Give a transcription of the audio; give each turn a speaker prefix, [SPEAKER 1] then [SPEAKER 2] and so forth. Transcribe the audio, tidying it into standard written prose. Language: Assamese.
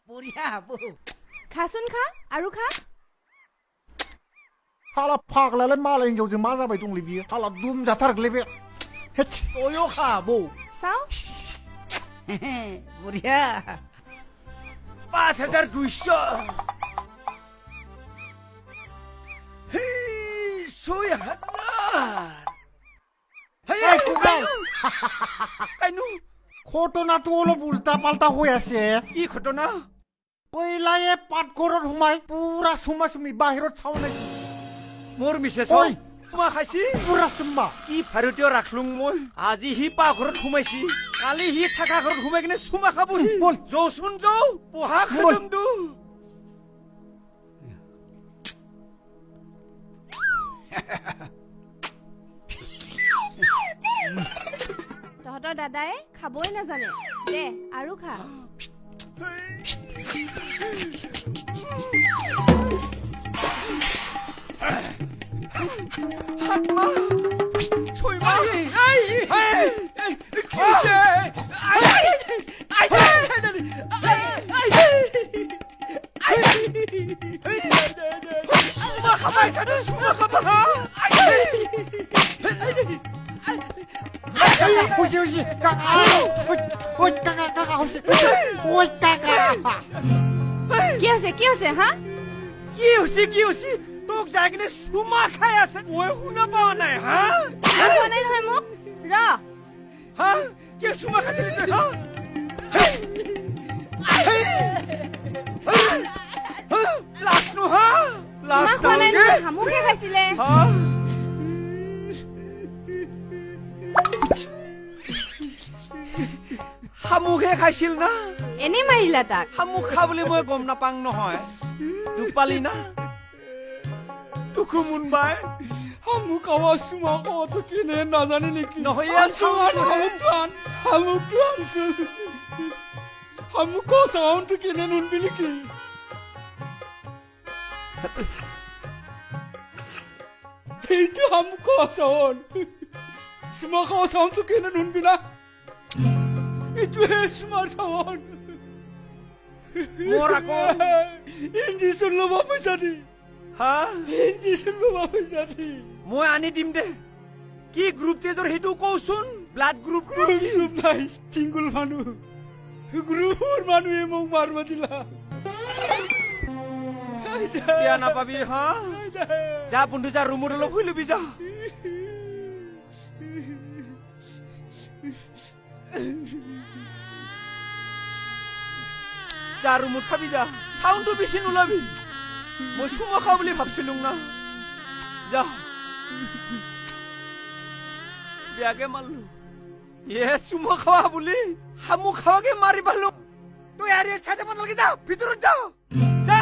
[SPEAKER 1] বঢ়িয়া বৌ
[SPEAKER 2] খাচোন খা আৰু খা
[SPEAKER 3] हाला फाग्लालाय मालायनि हिनजावजों मा जाबाय दंलै बियो हाला दुम जाथारगोलै बे अय खा बौ
[SPEAKER 2] চাও
[SPEAKER 1] বঢ়িয়া 5200 6000
[SPEAKER 3] এই কুকাই
[SPEAKER 1] কাইনু
[SPEAKER 3] ঘটনাটো অলপ উল্টা পাল্টা হৈ আছে
[SPEAKER 1] কি ঘটনা
[SPEAKER 3] পইলায়ে পাতঘৰত সোমাই পুৰা চুমা চুমি বাহিৰত চাওনাইছে
[SPEAKER 1] মোৰ মিছেছ
[SPEAKER 3] ঐ
[SPEAKER 1] সোমা খাইছি
[SPEAKER 3] পুৰা চুম্মা
[SPEAKER 1] কি ভাৰতীয় ৰাখলুং মই আজি হি পাকঘৰত সোমাইছি কালি হি থাকা ঘৰত সোমাই কিনে চুমা খাবহি
[SPEAKER 3] বল
[SPEAKER 1] যৌচোন যৌ পঢ়া খতম দু
[SPEAKER 2] তহঁতৰ দাদাই খাবই নাজানে দে আৰু খা
[SPEAKER 1] হাতমা ছয়মা সুমা খাবাইছা তই সুমা খাবা
[SPEAKER 3] হৈছে কাকা ঐ কাকা হৈছে ঐ কাকা
[SPEAKER 2] কি হৈছে হা
[SPEAKER 1] কি হৈছে তোক যাই কিনে সুমা খাই আছে মই শুনা পোৱা নাই হা
[SPEAKER 2] খোৱা নাই নহয় মোক ৰ
[SPEAKER 1] হা কি সুমা খাইছিলি তই হা লাজ নোহা লাজ
[SPEAKER 2] খোৱা নাই নহয় হামুকে খাইছিলে
[SPEAKER 1] শামুকহে খাইছিল না
[SPEAKER 2] এনেই মাৰিলা তাক
[SPEAKER 1] শামুক খা বুলি মই গম নাপাং নহয় তোক পালি না তোকো মুনবাই
[SPEAKER 4] শামুক খাৱা চুমা খাৱাটো কিনে নাজানে নেকি
[SPEAKER 1] নহয়
[SPEAKER 4] শামুকটো আনছো শামুক চাউনটো কিনে নুনবি নেকি এইটো শামুক চাউন চুমা খাৱা চাউনটো কিনে নুনবি না এইটোহে চুমাৰ চাউন
[SPEAKER 1] মোৰ আকৌ
[SPEAKER 4] ইঞ্জেকশ্যন ল'ব পইচা দি
[SPEAKER 1] হা
[SPEAKER 4] ইঞ্জেকশ্যন ল'ব পইচা দি
[SPEAKER 1] মই আনি দিম দে কি গ্ৰুপ তেজৰ সেইটো কওচোন ব্লাড গ্ৰুপ
[SPEAKER 4] গ্ৰুপ নাই চিংগুল মানুহ গ্ৰুপৰ মানুহে মোক মাৰিব দিলা
[SPEAKER 1] বেয়া নাপাবি হা যা বন্ধু যা ৰুমত অলপ শুই লবি যা যা ৰুমত খাবি যা চাউণ্ডটো বেছি নোলাবি মই চুমা খাওঁ বুলি ভাবছিলো না যা বেয়াকে মাৰলো চুমা খাৱা বুলি শামুক খাৱাকে মাৰি পালো তই আৰু চাই যাব নালাগে যা ভিতৰত যা যা